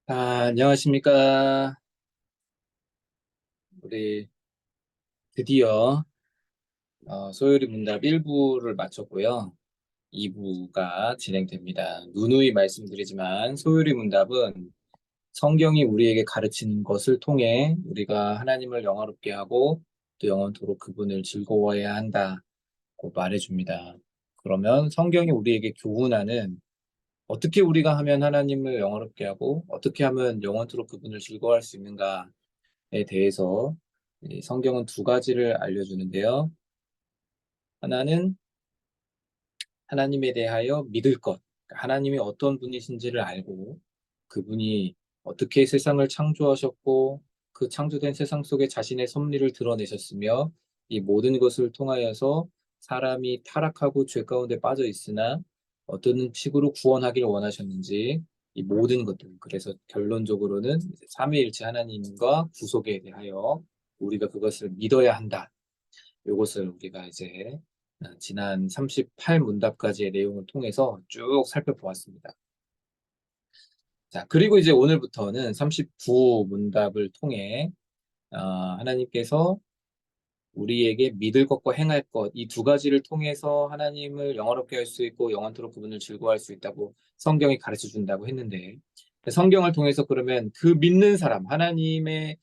안녕하십니까. 우리 드디어 소요리 문답 1부를 마쳤고요. 2부가 진행됩니다. 누누이 말씀드리지만 소요리 문답은 성경이 우리에게 가르치는 것을 통해 우리가 하나님을 영화롭게 하고 또 영원토록 그분을 즐거워해야 한다고 말해줍니다. 그러면 성경이 우리에게 교훈하는 어떻게 우리가 하면 하나님을 영화롭게 하고 어떻게 하면 영원토록 그분을 즐거워할 수 있는가 대해서 이 성경은 두 가지를 알려주는데요. 하나는 하나님에 대하여 믿을 것, 그러니까 하나님이 어떤 분이신지를 알고 그분이 어떻게 세상을 창조하셨고 그 창조된 세상 속에 자신의 섭리를 드러내셨으며 이 모든 것을 통하여서 사람이 타락하고 죄 가운데 빠져 있으나 어떤 식으로 구원하길 원하셨는지 이 모든 것들, 그래서 결론적으로는 삼위일체 하나님과 구속에 대하여 우리가 그것을 믿어야 한다. 이것을 우리가 이제 지난 38문답까지의 내용을 통해서 쭉 살펴보았습니다. 자, 그리고 이제 오늘부터는 39문답을 통해 하나님께서 우리에게 믿을 것과 행할 것, 이 두 가지를 통해서 하나님을 영화롭게 할 수 있고 영원토록 그분을 즐거워할 수 있다고 성경이 가르쳐 준다고 했는데, 성경을 통해서 그러면 그 믿는 사람, 하나님의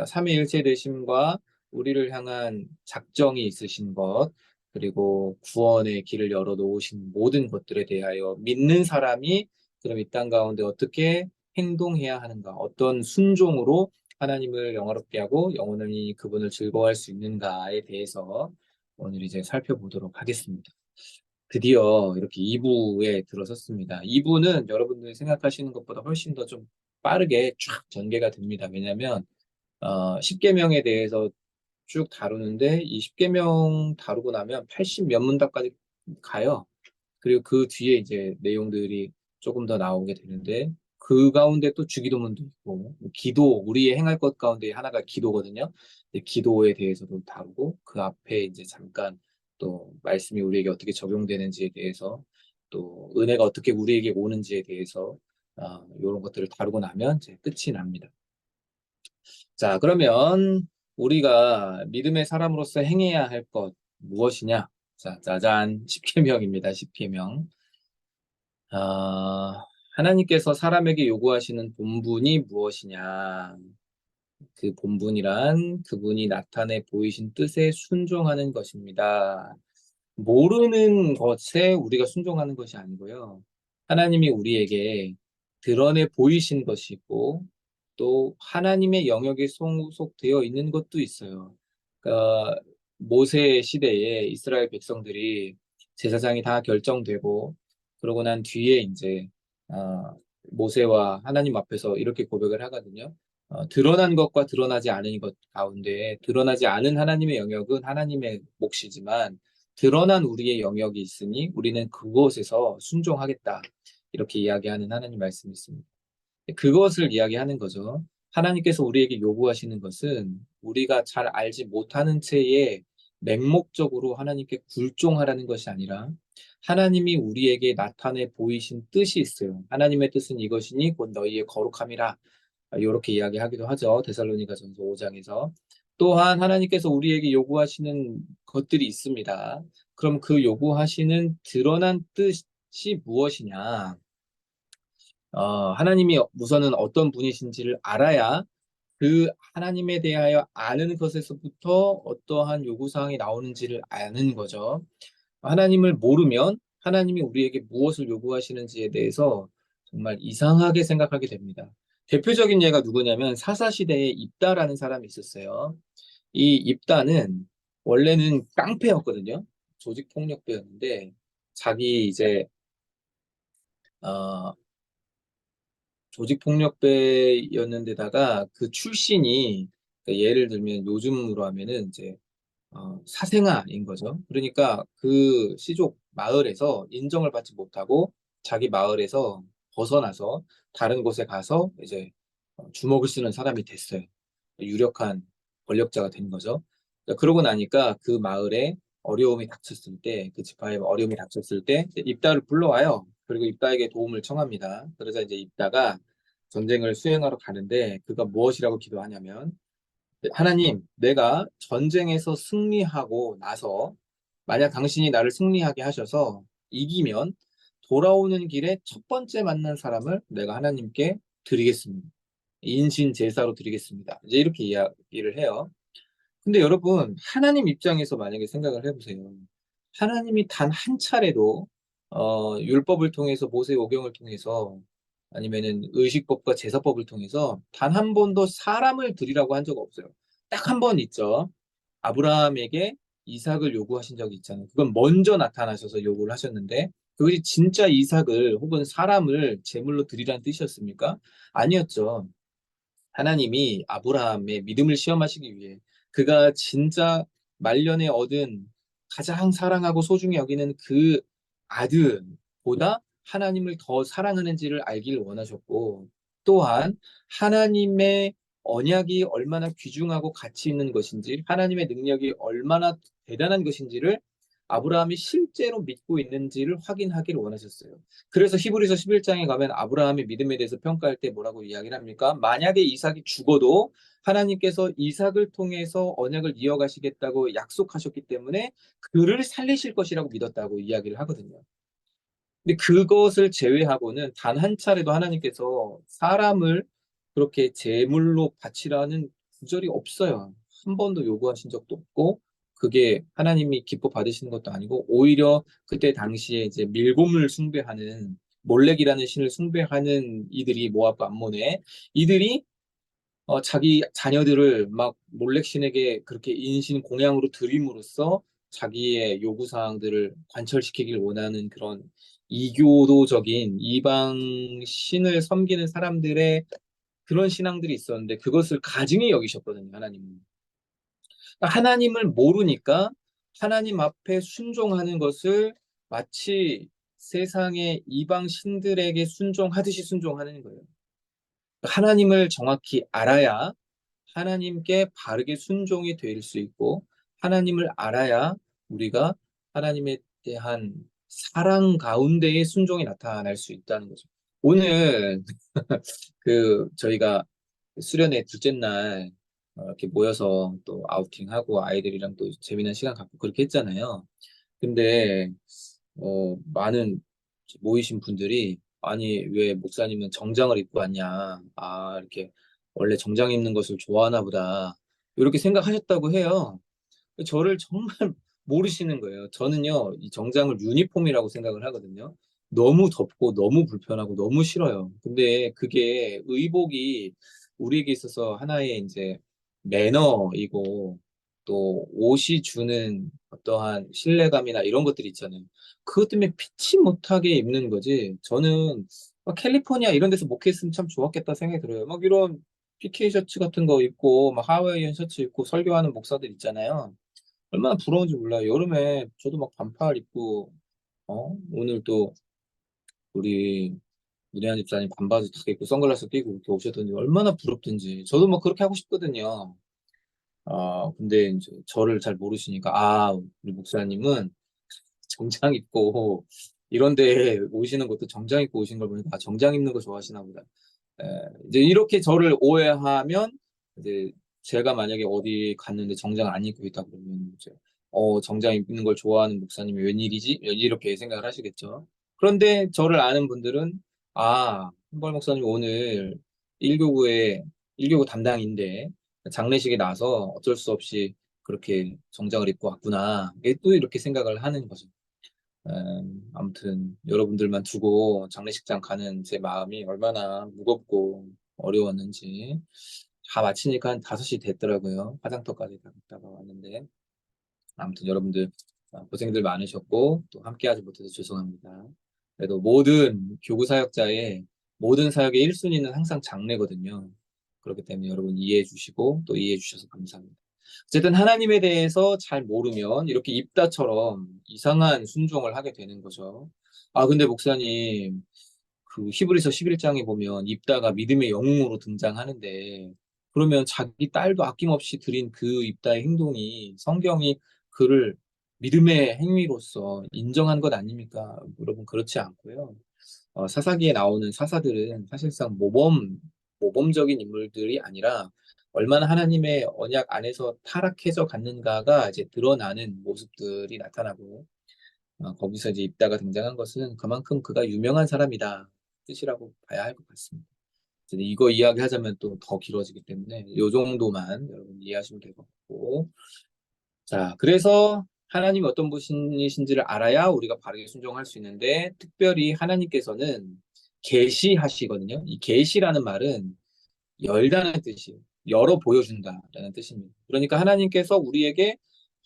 삼위일체 되심과 우리를 향한 작정이 있으신 것, 그리고 구원의 길을 열어 놓으신 모든 것들에 대하여 믿는 사람이 그럼 이 땅 가운데 어떻게 행동해야 하는가, 어떤 순종으로 하나님을 영화롭게 하고 영원히 그분을 즐거워할 수 있는가에 대해서 오늘 이제 살펴보도록 하겠습니다. 드디어 이렇게 2부에 들어섰습니다. 2부는 여러분들이 생각하시는 것보다 훨씬 더 좀 빠르게 쫙 전개가 됩니다. 왜냐하면 10계명에 대해서 쭉 다루는데 이 10계명 다루고 나면 80 몇 문답까지 가요. 그리고 그 뒤에 이제 내용들이 조금 더 나오게 되는데 그 가운데 또 주기도문도 있고 기도 우리의 행할 것 가운데 하나가 기도거든요. 기도에 대해서도 다루고 그 앞에 이제 잠깐 또 말씀이 우리에게 어떻게 적용되는지에 대해서 또 은혜가 어떻게 우리에게 오는지에 대해서 이런 것들을 다루고 나면 이제 끝이 납니다. 자, 그러면 우리가 믿음의 사람으로서 행해야 할 것 무엇이냐? 자, 짜잔, 10계명입니다. 10계명. 아, 하나님께서 사람에게 요구하시는 본분이 무엇이냐? 그 본분이란 그분이 나타내 보이신 뜻에 순종하는 것입니다. 모르는 것에 우리가 순종하는 것이 아니고요. 하나님이 우리에게 드러내 보이신 것이고 또 하나님의 영역에 소속되어 있는 것도 있어요. 그러니까 모세 시대에 이스라엘 백성들이 제사장이 다 결정되고 그러고 난 뒤에 이제 모세와 하나님 앞에서 이렇게 고백을 하거든요. 드러난 것과 드러나지 않은 것 가운데 드러나지 않은 하나님의 영역은 하나님의 몫이지만 드러난 우리의 영역이 있으니 우리는 그곳에서 순종하겠다. 이렇게 이야기하는 하나님 말씀이 있습니다. 그것을 이야기하는 거죠. 하나님께서 우리에게 요구하시는 것은 우리가 잘 알지 못하는 채에 맹목적으로 하나님께 굴종하라는 것이 아니라 하나님이 우리에게 나타내 보이신 뜻이 있어요. 하나님의 뜻은 이것이니 곧 너희의 거룩함이라. 이렇게 이야기하기도 하죠. 데살로니가전서 5장에서. 또한 하나님께서 우리에게 요구하시는 것들이 있습니다. 그럼 그 요구하시는 드러난 뜻이 무엇이냐? 하나님이 우선은 어떤 분이신지를 알아야 그 하나님에 대하여 아는 것에서부터 어떠한 요구사항이 나오는지를 아는 거죠. 하나님을 모르면 하나님이 우리에게 무엇을 요구하시는지에 대해서 정말 이상하게 생각하게 됩니다. 대표적인 예가 누구냐면 사사시대에 입다라는 사람이 있었어요. 이 입다는 원래는 깡패였거든요. 조직폭력배였는데 자기 이제 어, 조직폭력배였는데다가 그 출신이 그러니까 예를 들면 요즘으로 하면은 이제 사생아인 거죠. 그러니까 그 시족 마을에서 인정을 받지 못하고 자기 마을에서 벗어나서 다른 곳에 가서 이제 주먹을 쓰는 사람이 됐어요. 유력한 권력자가 된 거죠. 그러고 나니까 그 마을에 어려움이 닥쳤을 때, 그 지파에 어려움이 닥쳤을 때 입다를 불러와요. 그리고 입다에게 도움을 청합니다. 그래서 이제 입다가 전쟁을 수행하러 가는데 그가 무엇이라고 기도하냐면 하나님, 내가 전쟁에서 승리하고 나서 만약 당신이 나를 승리하게 하셔서 이기면 돌아오는 길에 첫 번째 만난 사람을 내가 하나님께 드리겠습니다. 인신 제사로 드리겠습니다. 이제 이렇게 이야기를 해요. 근데 여러분, 하나님 입장에서 만약에 생각을 해보세요. 하나님이 단 한 차례도 율법을 통해서 모세 오경을 통해서 아니면은 의식법과 제사법을 통해서 단 한 번도 사람을 드리라고 한 적 없어요. 딱 한 번 있죠. 아브라함에게 이삭을 요구하신 적이 있잖아요. 그건 먼저 나타나셔서 요구를 하셨는데 그것이 진짜 이삭을 혹은 사람을 제물로 드리라는 뜻이었습니까? 아니었죠. 하나님이 아브라함의 믿음을 시험하시기 위해 그가 진짜 말년에 얻은 가장 사랑하고 소중히 여기는 그 아들보다 하나님을 더 사랑하는지를 알기를 원하셨고 또한 하나님의 언약이 얼마나 귀중하고 가치 있는 것인지 하나님의 능력이 얼마나 대단한 것인지를 아브라함이 실제로 믿고 있는지를 확인하기를 원하셨어요. 그래서 히브리서 11장에 가면 아브라함의 믿음에 대해서 평가할 때 뭐라고 이야기를 합니까? 만약에 이삭이 죽어도 하나님께서 이삭을 통해서 언약을 이어가시겠다고 약속하셨기 때문에 그를 살리실 것이라고 믿었다고 이야기를 하거든요. 근데 그것을 제외하고는 단 한 차례도 하나님께서 사람을 그렇게 제물로 바치라는 구절이 없어요. 한 번도 요구하신 적도 없고, 그게 하나님이 기뻐 받으시는 것도 아니고, 오히려 그때 당시에 이제 밀곰을 숭배하는, 몰렉이라는 신을 숭배하는 이들이 모압과 암몬에, 이들이 자기 자녀들을 막 몰렉신에게 그렇게 인신 공양으로 드림으로써 자기의 요구사항들을 관철시키길 원하는 그런 이교도적인 이방 신을 섬기는 사람들의 그런 신앙들이 있었는데 그것을 가증히 여기셨거든요, 하나님은. 그러니까 하나님을 모르니까 하나님 앞에 순종하는 것을 마치 세상의 이방 신들에게 순종하듯이 순종하는 거예요. 하나님을 정확히 알아야 하나님께 바르게 순종이 될 수 있고, 하나님을 알아야 우리가 하나님에 대한 사랑 가운데에 순종이 나타날 수 있다는 거죠. 오늘 저희가 수련회 둘째 날 이렇게 모여서 또 아우팅하고 아이들이랑 또 재미난 시간 갖고 그렇게 했잖아요. 근데 많은 모이신 분들이 아니 왜 목사님은 정장을 입고 왔냐? 아 이렇게 원래 정장 입는 것을 좋아하나 보다. 이렇게 생각하셨다고 해요. 저를 정말 모르시는 거예요. 저는요, 이 정장을 유니폼이라고 생각을 하거든요. 너무 덥고 너무 불편하고 너무 싫어요. 근데 그게 의복이 우리에게 있어서 하나의 이제 매너이고 또 옷이 주는 어떠한 신뢰감이나 이런 것들이 있잖아요. 그것 때문에 피치 못하게 입는 거지. 저는 막 캘리포니아 이런 데서 목회했으면 참 좋았겠다 생각이 들어요. 막 이런 PK 셔츠 같은 거 입고 막 하와이안 셔츠 입고 설교하는 목사들 있잖아요. 얼마나 부러운지 몰라요. 여름에 저도 막 반팔 입고, 오늘 또 우리 문혜한 집사님 반바지 딱 입고 선글라스 끼고 이렇게 오셨더니 얼마나 부럽든지. 저도 막 그렇게 하고 싶거든요. 근데 이제 저를 잘 모르시니까, 우리 목사님은 정장 입고 이런 데 오시는 것도 정장 입고 오신 걸 보니까 정장 입는 거 좋아하시나 보다. 에, 이제 이렇게 저를 오해하면 이제 제가 만약에 어디 갔는데 정장 안 입고 있다 그러면 이제 정장 입는 걸 좋아하는 목사님이 웬일이지? 이렇게 생각을 하시겠죠. 그런데 저를 아는 분들은 한벌 목사님 오늘 1교구에 1교구 담당인데 장례식에 나서 어쩔 수 없이 그렇게 정장을 입고 왔구나. 이게 또 이렇게 생각을 하는 거죠. 아무튼 여러분들만 두고 장례식장 가는 제 마음이 얼마나 무겁고 어려웠는지 다 마치니까 한 5시 됐더라고요. 화장터까지 다 갔다가 왔는데 아무튼 여러분들 고생들 많으셨고 또 함께하지 못해서 죄송합니다. 그래도 모든 교구 사역자의 모든 사역의 1순위는 항상 장례거든요. 그렇기 때문에 여러분 이해해 주시고 또 이해해 주셔서 감사합니다. 어쨌든 하나님에 대해서 잘 모르면 이렇게 입다처럼 이상한 순종을 하게 되는 거죠. 근데 목사님, 그 히브리서 11장에 보면 입다가 믿음의 영웅으로 등장하는데 그러면 자기 딸도 아낌없이 드린 그 입다의 행동이 성경이 그를 믿음의 행위로서 인정한 것 아닙니까? 여러분 그렇지 않고요. 사사기에 나오는 사사들은 사실상 모범적인 인물들이 아니라 얼마나 하나님의 언약 안에서 타락해져 갔는가가 이제 드러나는 모습들이 나타나고, 거기서 이제 입다가 등장한 것은 그만큼 그가 유명한 사람이다 뜻이라고 봐야 할 것 같습니다. 이제 이거 이야기하자면 또 더 길어지기 때문에 이 정도만 여러분 이해하시면 될 것 같고, 자, 그래서 하나님이 어떤 분이신지를 알아야 우리가 바르게 순종할 수 있는데, 특별히 하나님께서는 계시하시거든요. 이 계시라는 말은 열다는 뜻이에요. 열어 보여준다라는 뜻입니다. 그러니까 하나님께서 우리에게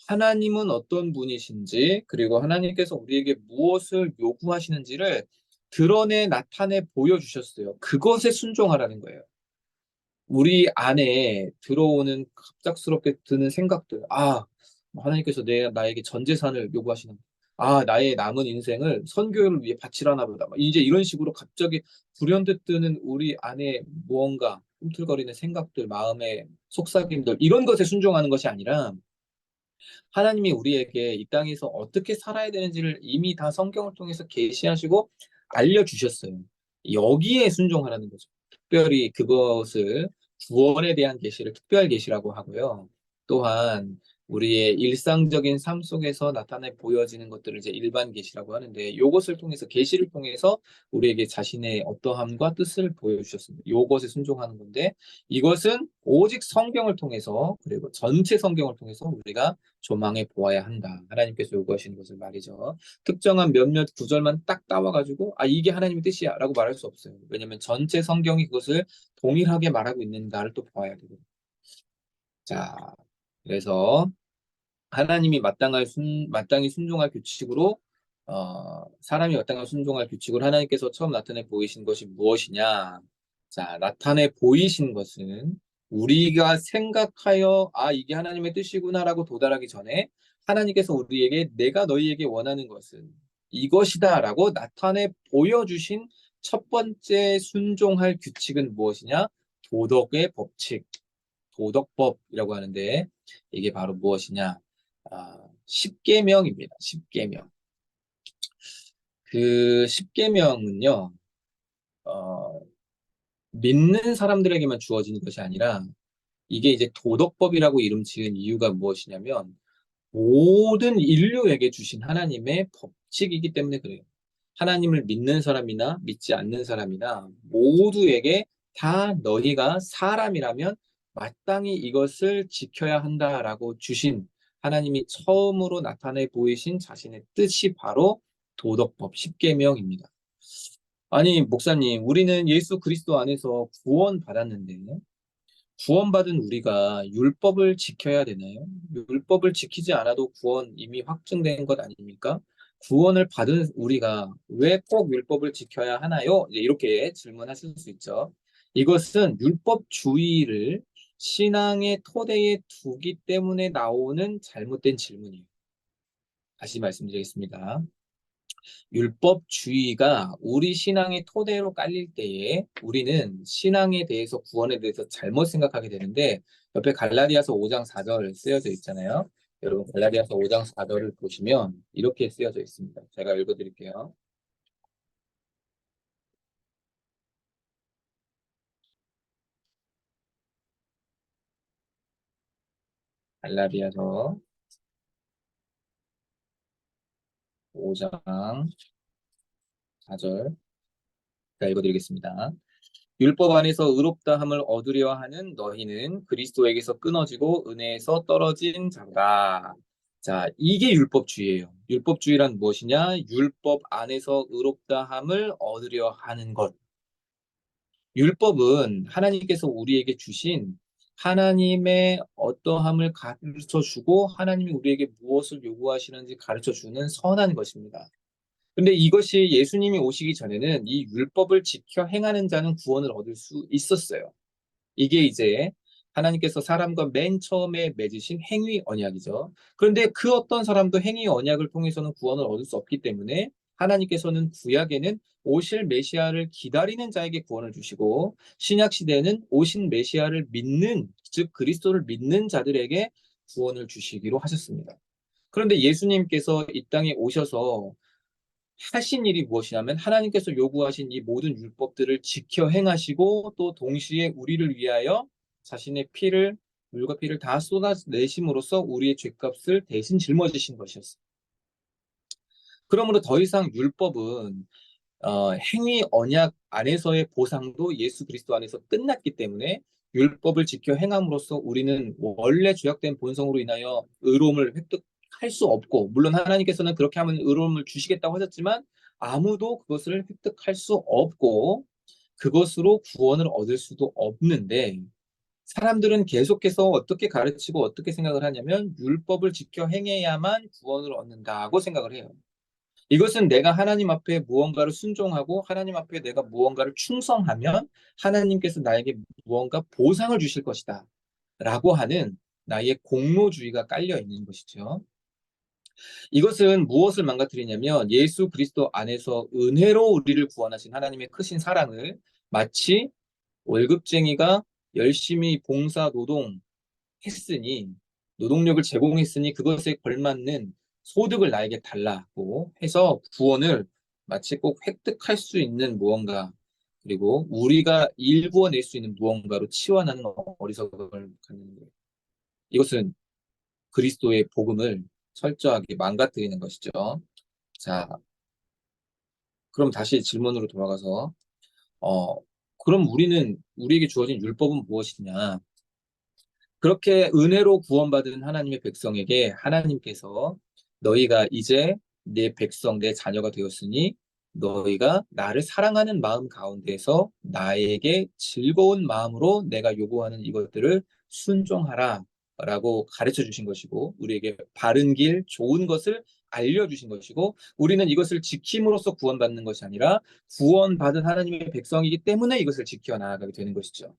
하나님은 어떤 분이신지, 그리고 하나님께서 우리에게 무엇을 요구하시는지를 드러내 나타내 보여주셨어요. 그것에 순종하라는 거예요. 우리 안에 들어오는 갑작스럽게 드는 생각들, 하나님께서 나에게 전 재산을 요구하시는, 나의 남은 인생을 선교를 위해 바치라나 보다. 이제 이런 식으로 갑자기 불현듯 드는 우리 안에 무언가 꿈틀거리는 생각들, 마음의 속삭임들, 이런 것에 순종하는 것이 아니라 하나님이 우리에게 이 땅에서 어떻게 살아야 되는지를 이미 다 성경을 통해서 계시하시고 알려주셨어요. 여기에 순종하라는 거죠. 특별히 그것을 구원에 대한 계시를 특별 계시라고 하고요. 또한 우리의 일상적인 삶 속에서 나타내 보여지는 것들을 이제 일반 계시라고 하는데, 이것을 통해서 계시를 통해서 우리에게 자신의 어떠함과 뜻을 보여주셨습니다. 이것에 순종하는 건데, 이것은 오직 성경을 통해서, 그리고 전체 성경을 통해서 우리가 조망해 보아야 한다. 하나님께서 요구하시는 것을 말이죠. 특정한 몇몇 구절만 딱 따와가지고 이게 하나님의 뜻이야 라고 말할 수 없어요. 왜냐하면 전체 성경이 그것을 동일하게 말하고 있는가를 또 보아야 되거든요. 자, 그래서 하나님이 마땅히 순종할 규칙으로, 사람이 마땅히 순종할 규칙으로 하나님께서 처음 나타내 보이신 것이 무엇이냐? 자, 나타내 보이신 것은 우리가 생각하여 이게 하나님의 뜻이구나라고 도달하기 전에 하나님께서 우리에게 내가 너희에게 원하는 것은 이것이다라고 나타내 보여주신 첫 번째 순종할 규칙은 무엇이냐? 도덕의 법칙, 도덕법이라고 하는데, 이게 바로 무엇이냐? 십계명입니다. 십계명. 그 십계명은요, 어, 믿는 사람들에게만 주어지는 것이 아니라, 이게 이제 도덕법이라고 이름 지은 이유가 무엇이냐면, 모든 인류에게 주신 하나님의 법칙이기 때문에 그래요. 하나님을 믿는 사람이나 믿지 않는 사람이나 모두에게 다 너희가 사람이라면 마땅히 이것을 지켜야 한다라고 주신, 하나님이 처음으로 나타내 보이신 자신의 뜻이 바로 도덕법 십계명입니다. 아니, 목사님, 우리는 예수 그리스도 안에서 구원받았는데 구원받은 우리가 율법을 지켜야 되나요? 율법을 지키지 않아도 구원 이미 확증된 것 아닙니까? 구원을 받은 우리가 왜 꼭 율법을 지켜야 하나요? 이제 이렇게 질문하실 수 있죠. 이것은 율법주의를 신앙의 토대에 두기 때문에 나오는 잘못된 질문이에요. 다시 말씀드리겠습니다. 율법주의가 우리 신앙의 토대로 깔릴 때에 우리는 신앙에 대해서, 구원에 대해서 잘못 생각하게 되는데, 옆에 갈라디아서 5장 4절 쓰여져 있잖아요. 여러분 갈라디아서 5장 4절을 보시면 이렇게 쓰여져 있습니다. 제가 읽어드릴게요. 갈라디아서 5장 4절 제가 읽어드리겠습니다. 율법 안에서 의롭다함을 얻으려 하는 너희는 그리스도에게서 끊어지고 은혜에서 떨어진 자라. 자, 이게 율법주의예요. 율법주의란 무엇이냐? 율법 안에서 의롭다함을 얻으려 하는 것. 율법은 하나님께서 우리에게 주신 하나님의 어떠함을 가르쳐 주고 하나님이 우리에게 무엇을 요구하시는지 가르쳐 주는 선한 것입니다. 근데 이것이 예수님이 오시기 전에는 이 율법을 지켜 행하는 자는 구원을 얻을 수 있었어요. 이게 이제 하나님께서 사람과 맨 처음에 맺으신 행위 언약이죠. 그런데 그 어떤 사람도 행위 언약을 통해서는 구원을 얻을 수 없기 때문에 하나님께서는 구약에는 오실 메시아를 기다리는 자에게 구원을 주시고, 신약 시대에는 오신 메시아를 믿는, 즉 그리스도를 믿는 자들에게 구원을 주시기로 하셨습니다. 그런데 예수님께서 이 땅에 오셔서 하신 일이 무엇이냐면 하나님께서 요구하신 이 모든 율법들을 지켜 행하시고 또 동시에 우리를 위하여 자신의 피를 물과 피를 다 쏟아내심으로써 우리의 죄값을 대신 짊어지신 것이었어요. 그러므로 더 이상 율법은 행위 언약 안에서의 보상도 예수 그리스도 안에서 끝났기 때문에 율법을 지켜 행함으로써 우리는 원래 죄악된 본성으로 인하여 의로움을 획득할 수 없고, 물론 하나님께서는 그렇게 하면 의로움을 주시겠다고 하셨지만 아무도 그것을 획득할 수 없고 그것으로 구원을 얻을 수도 없는데, 사람들은 계속해서 어떻게 가르치고 어떻게 생각을 하냐면 율법을 지켜 행해야만 구원을 얻는다고 생각을 해요. 이것은 내가 하나님 앞에 무언가를 순종하고 하나님 앞에 내가 무언가를 충성하면 하나님께서 나에게 무언가 보상을 주실 것이다 라고 하는 나의 공로주의가 깔려 있는 것이죠. 이것은 무엇을 망가뜨리냐면 예수 그리스도 안에서 은혜로 우리를 구원하신 하나님의 크신 사랑을 마치 월급쟁이가 열심히 봉사 노동했으니, 노동력을 제공했으니 그것에 걸맞는 소득을 나에게 달라고 해서 구원을 마치 꼭 획득할 수 있는 무언가, 그리고 우리가 일구어낼 수 있는 무언가로 치환하는 어리석음을 갖는 거예요. 이것은 그리스도의 복음을 철저하게 망가뜨리는 것이죠. 자, 그럼 다시 질문으로 돌아가서 어, 그럼 우리에게 주어진 율법은 무엇이냐? 그렇게 은혜로 구원받은 하나님의 백성에게 하나님께서 너희가 이제 내 백성, 내 자녀가 되었으니 너희가 나를 사랑하는 마음 가운데서 나에게 즐거운 마음으로 내가 요구하는 이것들을 순종하라 라고 가르쳐 주신 것이고, 우리에게 바른 길, 좋은 것을 알려주신 것이고, 우리는 이것을 지킴으로써 구원받는 것이 아니라 구원받은 하나님의 백성이기 때문에 이것을 지켜나가게 되는 것이죠.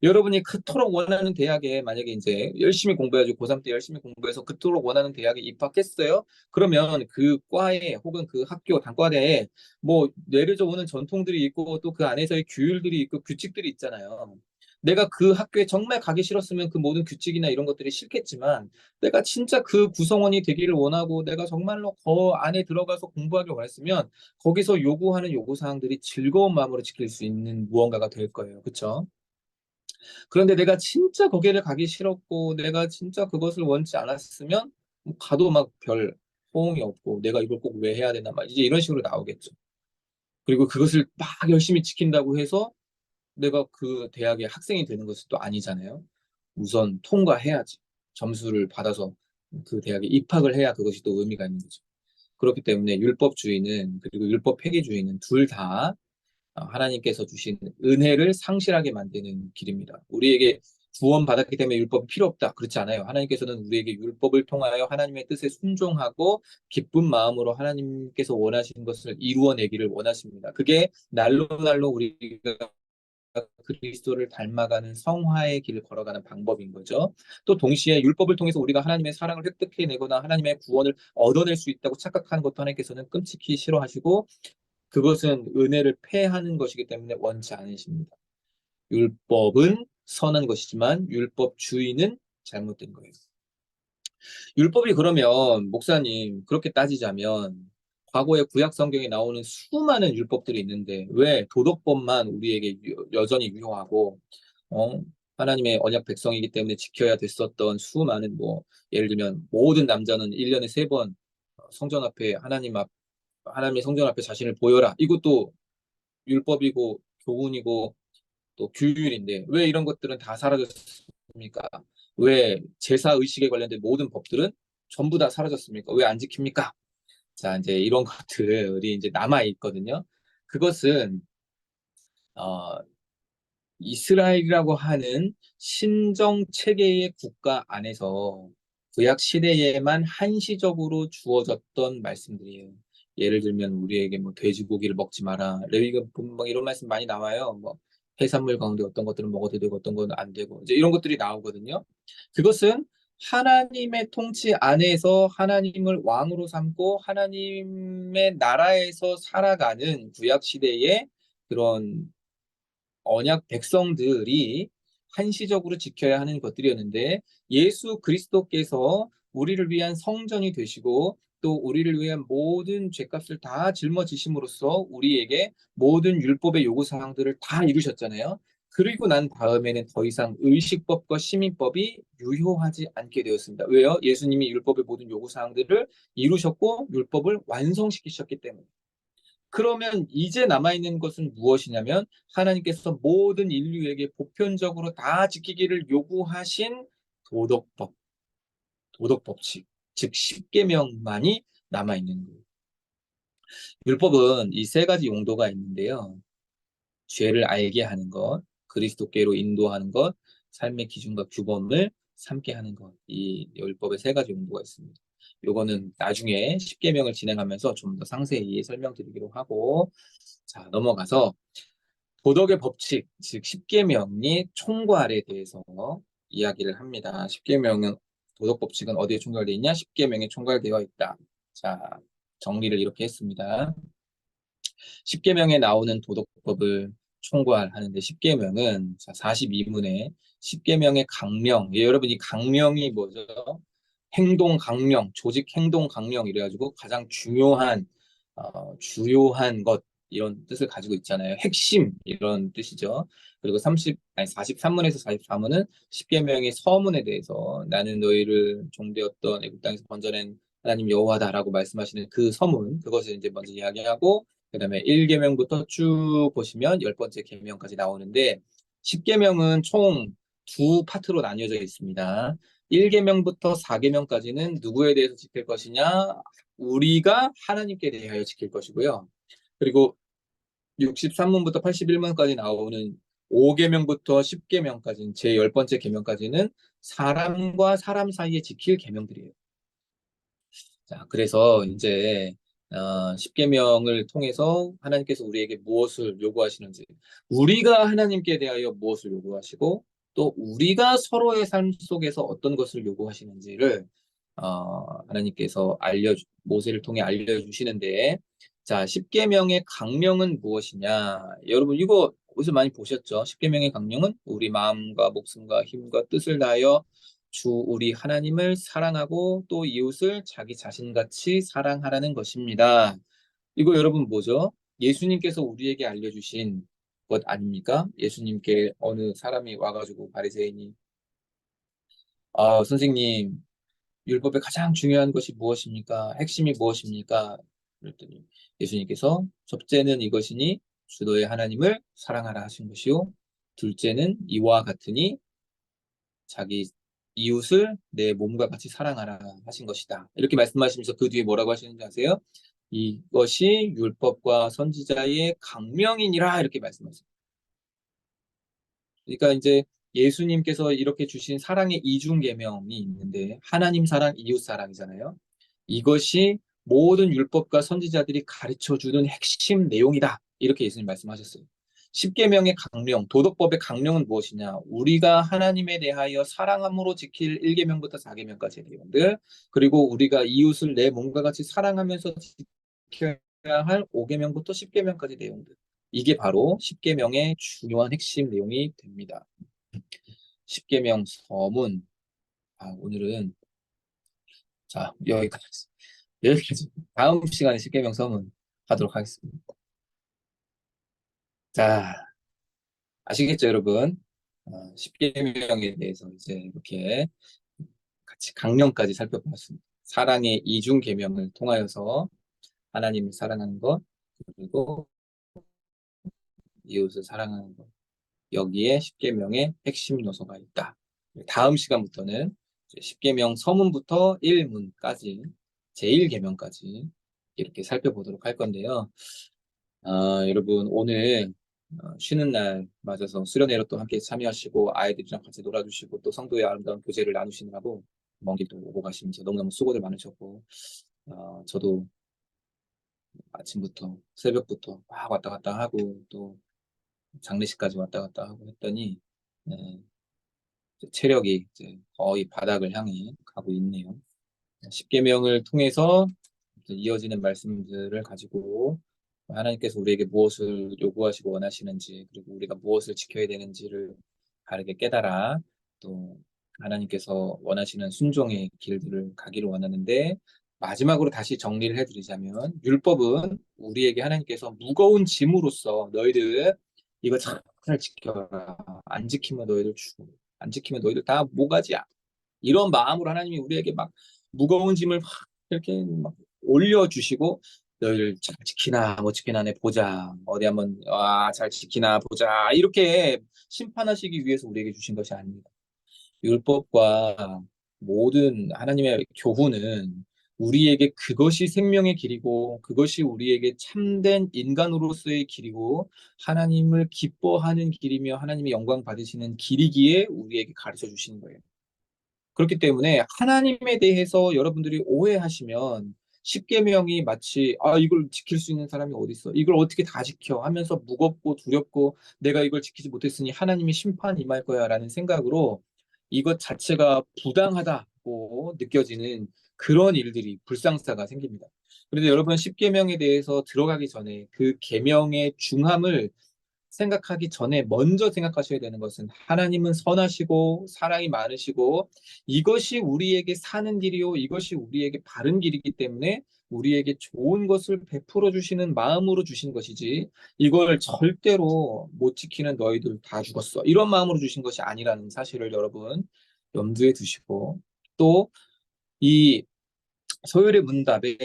여러분이 그토록 원하는 대학에 만약에 이제 열심히 공부해가지고 고3 때 열심히 공부해서 그토록 원하는 대학에 입학했어요. 그러면 그 과에 혹은 그 학교 단과대에 뭐 내려져 오는 전통들이 있고 또 그 안에서의 규율들이 있고 규칙들이 있잖아요. 내가 그 학교에 정말 가기 싫었으면 그 모든 규칙이나 이런 것들이 싫겠지만, 내가 진짜 그 구성원이 되기를 원하고 내가 정말로 그 안에 들어가서 공부하길 원했으면 거기서 요구하는 요구사항들이 즐거운 마음으로 지킬 수 있는 무언가가 될 거예요. 그렇죠? 그런데 내가 진짜 거기를 가기 싫었고 내가 진짜 그것을 원치 않았으면 뭐 가도 막 별 호응이 없고 내가 이걸 꼭 왜 해야 되나 막 이제 이런 식으로 나오겠죠. 그리고 그것을 막 열심히 지킨다고 해서 내가 그 대학의 학생이 되는 것은 또 아니잖아요. 우선 통과해야지. 점수를 받아서 그 대학에 입학을 해야 그것이 또 의미가 있는 거죠. 그렇기 때문에 율법주의는, 그리고 율법 폐기주의는 둘 다 하나님께서 주신 은혜를 상실하게 만드는 길입니다. 우리에게 구원받았기 때문에 율법이 필요 없다. 그렇지 않아요. 하나님께서는 우리에게 율법을 통하여 하나님의 뜻에 순종하고 기쁜 마음으로 하나님께서 원하시는 것을 이루어내기를 원하십니다. 그게 날로 날로 우리가 그리스도를 닮아가는 성화의 길을 걸어가는 방법인 거죠. 또 동시에 율법을 통해서 우리가 하나님의 사랑을 획득해내거나 하나님의 구원을 얻어낼 수 있다고 착각하는 것도 하나님께서는 끔찍히 싫어하시고, 그것은 은혜를 폐하는 것이기 때문에 원치 않으십니다. 율법은 선한 것이지만 율법주의는 잘못된 거예요. 율법이 그러면 목사님 그렇게 따지자면 과거의 구약 성경에 나오는 수많은 율법들이 있는데 왜 도덕법만 우리에게 여전히 유효하고, 어? 하나님의 언약 백성이기 때문에 지켜야 됐었던 수많은, 뭐 예를 들면 모든 남자는 1년에 3번 성전 앞에 하나님의 성전 앞에 자신을 보여라, 이것도 율법이고 교훈이고 또 규율인데 왜 이런 것들은 다 사라졌습니까? 왜 제사 의식에 관련된 모든 법들은 전부 다 사라졌습니까? 왜 안 지킵니까? 자, 이제 이런 것들이 이제 남아 있거든요. 그것은 어, 이스라엘이라고 하는 신정 체계의 국가 안에서 구약 시대에만 한시적으로 주어졌던 말씀들이에요. 예를 들면 우리에게 뭐 돼지고기를 먹지 마라, 레위기권 뭐 이런 말씀 많이 나와요. 뭐 해산물 가운데 어떤 것들은 먹어도 되고 어떤 건 안 되고 이제 이런 것들이 나오거든요. 그것은 하나님의 통치 안에서 하나님을 왕으로 삼고 하나님의 나라에서 살아가는 구약 시대의 그런 언약 백성들이 한시적으로 지켜야 하는 것들이었는데, 예수 그리스도께서 우리를 위한 성전이 되시고 또 우리를 위한 모든 죄값을 다 짊어지심으로써 우리에게 모든 율법의 요구 사항들을 다 이루셨잖아요. 그리고 난 다음에는 더 이상 의식법과 시민법이 유효하지 않게 되었습니다. 왜요? 예수님이 율법의 모든 요구 사항들을 이루셨고 율법을 완성시키셨기 때문에. 그러면 이제 남아있는 것은 무엇이냐면 하나님께서 모든 인류에게 보편적으로 다 지키기를 요구하신 도덕법, 도덕법칙, 즉 십계명만이 남아있는 거예요. 율법은 이 세 가지 용도가 있는데요. 죄를 알게 하는 것, 그리스도께로 인도하는 것, 삶의 기준과 규범을 삼게 하는 것. 이 율법의 세 가지 용도가 있습니다. 요거는 나중에 십계명을 진행하면서 좀 더 상세히 설명드리기로 하고, 자, 넘어가서 도덕의 법칙, 즉 십계명이 총괄에 대해서 이야기를 합니다. 십계명은 도덕 법칙은 어디에 총괄되어 있냐? 십계명에 총괄되어 있다. 자, 정리를 이렇게 했습니다. 십계명에 나오는 도덕법을 총괄하는데 십계명은 42문에 십계명의 강령, 예, 여러분 이 강령이 뭐죠? 행동 강령, 조직 행동 강령 이래가지고 가장 주요한 것 이런 뜻을 가지고 있잖아요. 핵심 이런 뜻이죠. 그리고 43문에서 44문은 십계명의 서문에 대해서 나는 너희를 종되었던 애굽 땅에서 건져낸 하나님 여호와다라고 말씀하시는 그 서문 그것을 이제 먼저 이야기하고 그다음에 1계명부터 쭉 보시면 10번째 계명까지 나오는데 10계명은 총 두 파트로 나뉘어져 있습니다. 1계명부터 4계명까지는 누구에 대해서 지킬 것이냐? 우리가 하나님께 대하여 지킬 것이고요. 그리고 63문부터 81문까지 나오는 5계명부터 10계명까지는 제 10번째 계명까지는 사람과 사람 사이에 지킬 계명들이에요. 자, 그래서 이제 10계명을 통해서 하나님께서 우리에게 무엇을 요구하시는지, 우리가 하나님께 대하여 무엇을 요구하시고, 또 우리가 서로의 삶 속에서 어떤 것을 요구하시는지를 하나님께서 모세를 통해 알려주시는데, 자, 10계명의 강령은 무엇이냐? 여러분 이거 어디서 많이 보셨죠? 10계명의 강령은 우리 마음과 목숨과 힘과 뜻을 다하여 주 우리 하나님을 사랑하고 또 이웃을 자기 자신같이 사랑하라는 것입니다. 이거 여러분 뭐죠? 예수님께서 우리에게 알려주신 것 아닙니까? 예수님께 어느 사람이 와가지고 바리새인이 선생님 율법의 가장 중요한 것이 무엇입니까? 핵심이 무엇입니까? 그랬더니 예수님께서 첫째는 이것이니 주 너의 하나님을 사랑하라 하신 것이요 둘째는 이와 같으니 자기 이웃을 내 몸과 같이 사랑하라 하신 것이다. 이렇게 말씀하시면서 그 뒤에 뭐라고 하시는지 아세요? 이것이 율법과 선지자의 강령이니라 이렇게 말씀하세요. 그러니까 이제 예수님께서 이렇게 주신 사랑의 이중 계명이 있는데 하나님 사랑, 이웃 사랑이잖아요. 이것이 모든 율법과 선지자들이 가르쳐 주는 핵심 내용이다. 이렇게 예수님 말씀하셨어요. 십계명의 강령, 도덕법의 강령은 무엇이냐? 우리가 하나님에 대하여 사랑함으로 지킬 1계명부터 4계명까지의 내용들, 그리고 우리가 이웃을 내 몸과 같이 사랑하면서 지켜야 할 5계명부터 10계명까지 내용들. 이게 바로 십계명의 중요한 핵심 내용이 됩니다. 십계명 서문. 오늘은 여기까지. 다음 시간에 십계명 서문 하도록 하겠습니다. 자, 아시겠죠, 여러분? 십계명에 대해서 이제 이렇게 같이 강령까지 살펴보았습니다. 사랑의 이중 계명을 통하여서 하나님을 사랑하는 것, 그리고 이웃을 사랑하는 것. 여기에 십계명의 핵심 요소가 있다. 다음 시간부터는 십계명 서문부터 1문까지 제1계명까지 이렇게 살펴보도록 할 건데요. 여러분 오늘 쉬는 날 맞아서 수련회로 또 함께 참여하시고 아이들이랑 같이 놀아주시고 또 성도의 아름다운 교제를 나누시느라고 먼 길도 오고 가시면서 너무너무 수고들 많으셨고 저도 아침부터 새벽부터 막 왔다 갔다 하고 또 장례식까지 왔다 갔다 하고 했더니 네, 체력이 이제 거의 바닥을 향해 가고 있네요. 십계명을 통해서 이어지는 말씀들을 가지고 하나님께서 우리에게 무엇을 요구하시고 원하시는지 그리고 우리가 무엇을 지켜야 되는지를 바르게 깨달아 또 하나님께서 원하시는 순종의 길들을 가기를 원하는데 마지막으로 다시 정리를 해드리자면 율법은 우리에게 하나님께서 무거운 짐으로써 너희들 이거 잘 지켜라. 안 지키면 너희들 죽어. 안 지키면 너희들 다 모가지야. 이런 마음으로 하나님이 우리에게 막 무거운 짐을 막 이렇게 막 올려주시고 너희를 잘 지키나 못 지키나 내 보자. 어디 한번 잘 지키나 보자. 이렇게 심판하시기 위해서 우리에게 주신 것이 아닙니다. 율법과 모든 하나님의 교훈은 우리에게 그것이 생명의 길이고 그것이 우리에게 참된 인간으로서의 길이고 하나님을 기뻐하는 길이며 하나님의 영광 받으시는 길이기에 우리에게 가르쳐 주시는 거예요. 그렇기 때문에 하나님에 대해서 여러분들이 오해하시면 십계명이 마치 이걸 지킬 수 있는 사람이 어디 있어? 이걸 어떻게 다 지켜? 하면서 무겁고 두렵고 내가 이걸 지키지 못했으니 하나님의 심판이 임할 거야라는 생각으로 이것 자체가 부당하다고 느껴지는 그런 일들이 불상사가 생깁니다. 그런데 여러분 십계명에 대해서 들어가기 전에 그 계명의 중함을 생각하기 전에 먼저 생각하셔야 되는 것은 하나님은 선하시고 사랑이 많으시고 이것이 우리에게 사는 길이요 이것이 우리에게 바른 길이기 때문에 우리에게 좋은 것을 베풀어 주시는 마음으로 주신 것이지 이걸 절대로 못 지키는 너희들 다 죽었어 이런 마음으로 주신 것이 아니라는 사실을 여러분 염두에 두시고 또 이 소율의 문답에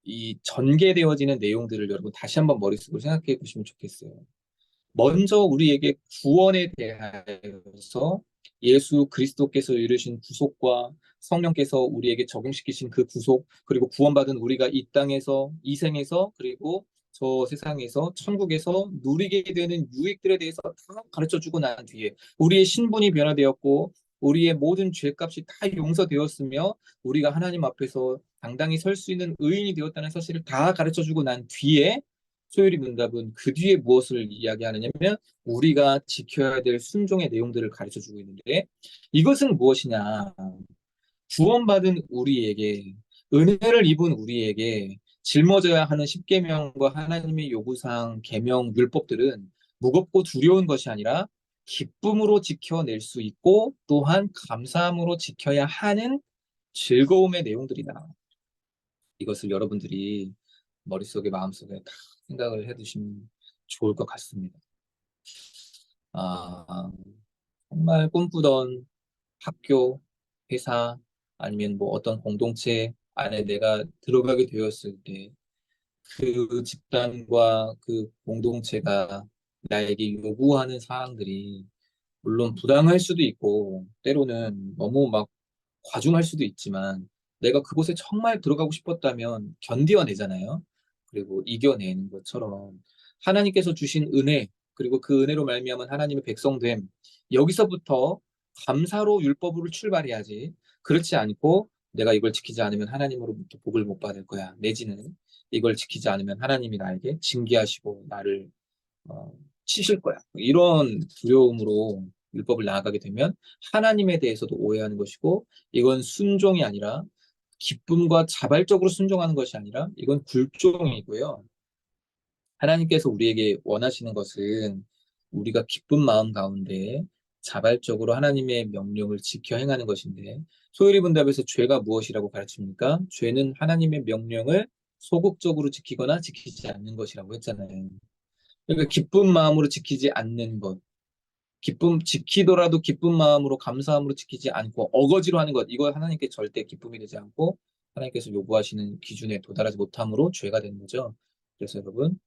이 전개되어지는 내용들을 여러분 다시 한번 머릿속으로 생각해 보시면 좋겠어요. 먼저 우리에게 구원에 대하여서 예수 그리스도께서 이루신 구속과 성령께서 우리에게 적용시키신 그 구속, 그리고 구원받은 우리가 이 땅에서, 이 생에서, 그리고 저 세상에서, 천국에서 누리게 되는 유익들에 대해서 다 가르쳐 주고 난 뒤에 우리의 신분이 변화되었고, 우리의 모든 죄값이 다 용서되었으며, 우리가 하나님 앞에서 당당히 설 수 있는 의인이 되었다는 사실을 다 가르쳐 주고 난 뒤에 소율이 문답은 그 뒤에 무엇을 이야기하느냐면 우리가 지켜야 될 순종의 내용들을 가르쳐 주고 있는데 이것은 무엇이냐? 구원받은 우리에게 은혜를 입은 우리에게 짊어져야 하는 십계명과 하나님의 요구사항, 계명, 율법들은 무겁고 두려운 것이 아니라 기쁨으로 지켜낼 수 있고 또한 감사함으로 지켜야 하는 즐거움의 내용들이다. 이것을 여러분들이 머릿속에 마음속에 다 생각을 해두시면 좋을 것 같습니다. 아, 정말 꿈꾸던 학교, 회사, 아니면 뭐 어떤 공동체 안에 내가 들어가게 되었을 때 그 집단과 그 공동체가 나에게 요구하는 사항들이 물론 부당할 수도 있고 때로는 너무 막 과중할 수도 있지만 내가 그곳에 정말 들어가고 싶었다면 견디어내잖아요. 그리고 이겨내는 것처럼 하나님께서 주신 은혜 그리고 그 은혜로 말미암은 하나님의 백성됨 여기서부터 감사로 율법으로 출발해야지 그렇지 않고 내가 이걸 지키지 않으면 하나님으로부터 복을 못 받을 거야 내지는 이걸 지키지 않으면 하나님이 나에게 징계하시고 나를 어, 치실 거야. 이런 두려움으로 율법을 나아가게 되면 하나님에 대해서도 오해하는 것이고 이건 순종이 아니라 기쁨과 자발적으로 순종하는 것이 아니라 이건 굴종이고요. 하나님께서 우리에게 원하시는 것은 우리가 기쁜 마음 가운데 자발적으로 하나님의 명령을 지켜 행하는 것인데 소율이 분답에서 죄가 무엇이라고 가르칩니까? 죄는 하나님의 명령을 소극적으로 지키거나 지키지 않는 것이라고 했잖아요. 그러니까 기쁜 마음으로 지키지 않는 것, 지키더라도 기쁜 마음으로 감사함으로 지키지 않고 어거지로 하는 것, 이거 하나님께 절대 기쁨이 되지 않고 하나님께서 요구하시는 기준에 도달하지 못함으로 죄가 되는 거죠. 그래서 여러분,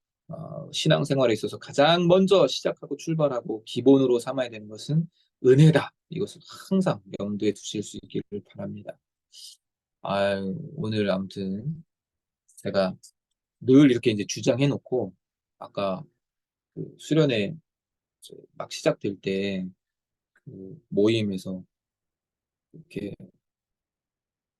신앙생활에 있어서 가장 먼저 시작하고 출발하고 기본으로 삼아야 되는 것은 은혜다. 이것을 항상 염두에 두실 수 있기를 바랍니다. 오늘 아무튼 제가 늘 이렇게 이제 주장해 놓고 아까 그 수련회 막 시작될 때 그 모임에서 이렇게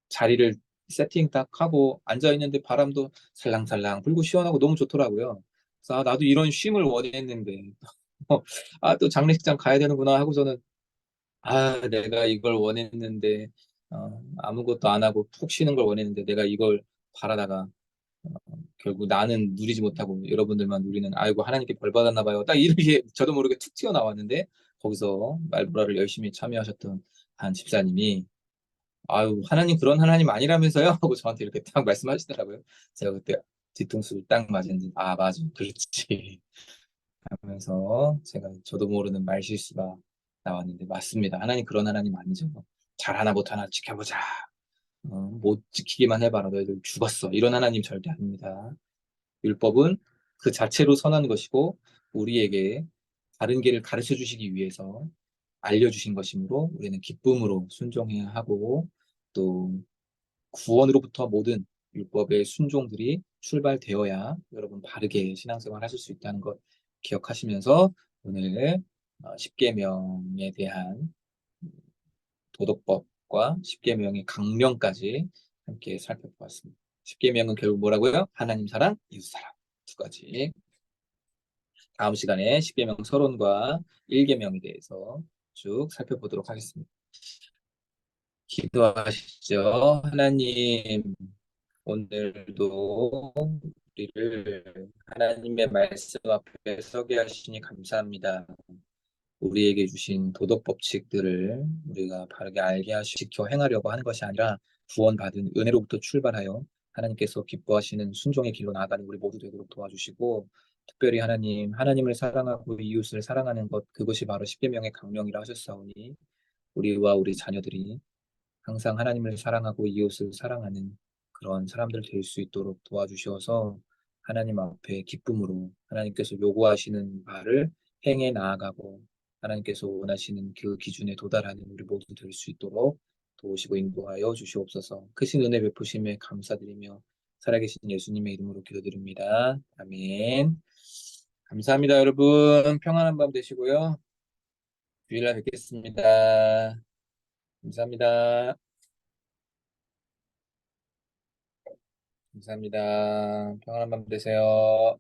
자리를 세팅 딱 하고 앉아 있는데 바람도 살랑살랑 불고 시원하고 너무 좋더라고요. 그래서 나도 이런 쉼을 원했는데 또 장례식장 가야 되는구나 하고서는 내가 이걸 원했는데 아무것도 안 하고 푹 쉬는 걸 원했는데 내가 이걸 바라다가 결국 나는 누리지 못하고 여러분들만 누리는 아이고 하나님께 벌 받았나 봐요. 딱 이렇게 저도 모르게 툭 튀어나왔는데 거기서 말보라를 열심히 참여하셨던 한 집사님이 아유, 하나님 그런 하나님 아니라면서요? 하고 저한테 이렇게 딱 말씀하시더라고요. 제가 그때 뒤통수를 딱 맞았는데, 아, 맞아. 그렇지. 하면서 제가 저도 모르는 말실수가 나왔는데, 맞습니다. 하나님 그런 하나님 아니죠. 잘하나 못하나 지켜보자. 못 지키기만 해봐라. 너희들 죽었어. 이런 하나님 절대 아닙니다. 율법은 그 자체로 선한 것이고, 우리에게 바른 길을 가르쳐 주시기 위해서 알려주신 것이므로 우리는 기쁨으로 순종해야 하고, 또 구원으로부터 모든 율법의 순종들이 출발되어야 여러분 바르게 신앙생활 하실 수 있다는 것 기억하시면서 오늘 십계명에 대한 도덕법과 십계명의 강령까지 함께 살펴보았습니다. 십계명은 결국 뭐라고요? 하나님 사랑, 이웃 사랑 두 가지. 다음 시간에 십계명 서론과 일계명에 대해서 쭉 살펴보도록 하겠습니다. 기도하시죠. 하나님, 오늘도 우리를 하나님의 말씀 앞에 서게 하시니 감사합니다. 우리에게 주신 도덕 법칙들을 우리가 바르게 알게 하시고 지켜 행하려고 하는 것이 아니라 구원받은 은혜로부터 출발하여 하나님께서 기뻐하시는 순종의 길로 나아가는 우리 모두 되도록 도와주시고, 특별히 하나님, 하나님을 사랑하고 이웃을 사랑하는 것, 그것이 바로 십계명의 강령이라 하셨사오니 우리와 우리 자녀들이 항상 하나님을 사랑하고 이웃을 사랑하는 그런 사람들 될 수 있도록 도와주셔서 하나님 앞에 기쁨으로 하나님께서 요구하시는 바를 행해 나아가고 하나님께서 원하시는 그 기준에 도달하는 우리 모두 될 수 있도록 도우시고 인도하여 주시옵소서. 크신 은혜 베푸심에 감사드리며 살아계신 예수님의 이름으로 기도드립니다. 아멘. 감사합니다, 여러분. 평안한 밤 되시고요. 주일날 뵙겠습니다. 감사합니다. 감사합니다. 평안한 밤 되세요.